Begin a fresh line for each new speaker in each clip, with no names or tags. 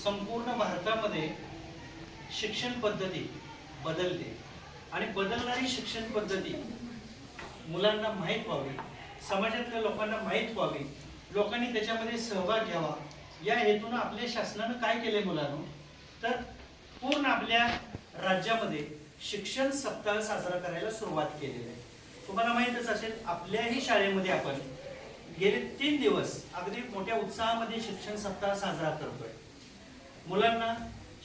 संपूर्ण भारतामध्ये शिक्षण पद्धती बदलते आणि बदलणारी शिक्षण पद्धती मुलांना माहीत व्हावी, समाजातल्या लोकांना माहीत व्हावी, लोकांनी त्याच्यामध्ये सहभाग घ्यावा या हेतून आपल्या शासनानं काय केले मुलांनो, तर पूर्ण आपल्या राज्यामध्ये शिक्षण सप्ताह साजरा करायला सुरुवात केलेली आहे. तुम्हाला माहीतच असेल, आपल्याही शाळेमध्ये आपण गेले 3 दिवस अगदी मोठ्या उत्साहामध्ये शिक्षण सप्ताह साजरा करतोय. मुलांना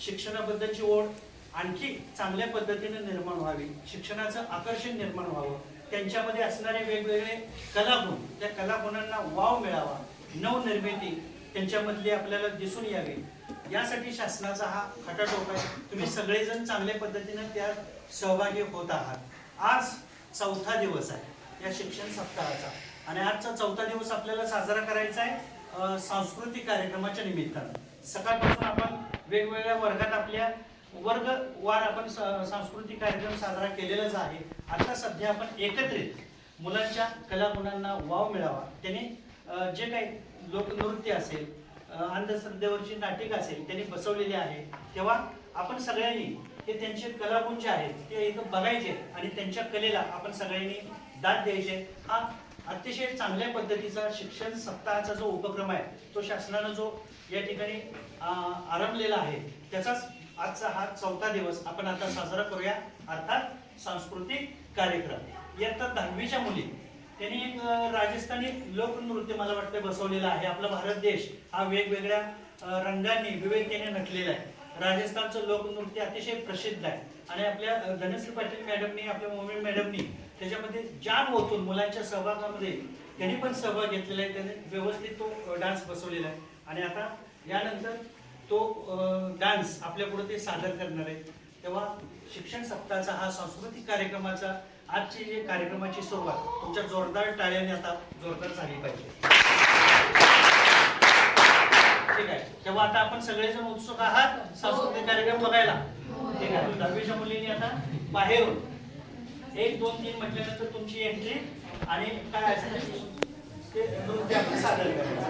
शिक्षणाबद्दलची ओढ आणखी चांगल्या पद्धतीने निर्माण व्हावी, शिक्षणाचं आकर्षण निर्माण व्हावं, त्यांच्यामध्ये असणारे वेगवेगळे कलागुण, त्या कलागुणांना वाव मिळावा, नवनिर्मिती त्यांच्यामधली आपल्याला दिसून यावी, यासाठी शासनाचा हा खटाटोप आहे. तुम्ही सगळेजण चांगल्या पद्धतीने त्या सहभागी होत आहात. आज 4था दिवस आहे या शिक्षण सप्ताहाचा आणि आजचा 4था दिवस आपल्याला साजरा करायचा आहे सांस्कृतिक कार्यक्रमाच्या निमित्तानं. सकाळपासून आपण वेगवेगळ्या वर्गात आपल्या वर्गवार आपण सांस्कृतिक कार्यक्रम साजरा केलेलाच आहे. आता सध्या आपण एकत्रित मुलांच्या कलागुणांना वाव मिळावा, त्याने जे काही लोकनृत्य असेल, अंधश्रद्धेवरची नाटिक असेल त्यांनी बसवलेली आहे, तेव्हा आपण सगळ्यांनी हे त्यांचे कलागुण जे आहेत ते इथं बघायचे आणि त्यांच्या कलेला आपण सगळ्यांनी दाद द्यायचे. हा अतिशय चांगल्या पद्धतीचा शिक्षण सप्ताहाचा जो उपक्रम आहे तो शासनानं जो या ठिकाणी आरंभलेला आहे त्याचाच आजचा हा 4था दिवस आपण आता साजरा करूया, अर्थात सांस्कृतिक कार्यक्रम. इयत्ता 10वीच्या मुली त्यांनी एक राजस्थानी लोकनृत्य मला वाटतं बसवलेलं आहे. आपला भारत देश हा वेगवेगळ्या रंगांनी विविधतेने नटलेला आहे. राजस्थानचं लोकनृत्य अतिशय प्रसिद्ध आहे आणि आपल्या धनश्री पाटील मॅडमनी, आपल्या मोमीन मॅडमनी त्याच्यामध्ये जान ओतून मुलांच्या सहभागामध्ये त्यांनी पण सहभाग घेतलेला आहे. त्याने व्यवस्थित तो डान्स बसवलेला आहे आणि आता यानंतर तो डान्स आपल्या पुढे ते सादर करणार आहे. तेव्हा शिक्षण सप्ताहाचा हा सांस्कृतिक कार्यक्रमाचा आजची जे कार्यक्रमाची सुरुवात तुमच्या जोरदार टाळ्याने आता जोरदार झाली पाहिजे. ठीक आहे, तेव्हा आता आपण सगळेजण उत्सुक आहात सांस्कृतिक कार्यक्रम बघायला. ठीक आहे, 10वीच्या मुलींनी आता बाहेरून 1, 2, 3 म्हटल्यानंतर तुमची एंट्री आणि काय असेल ते नृत्य आपण सादर करायचं.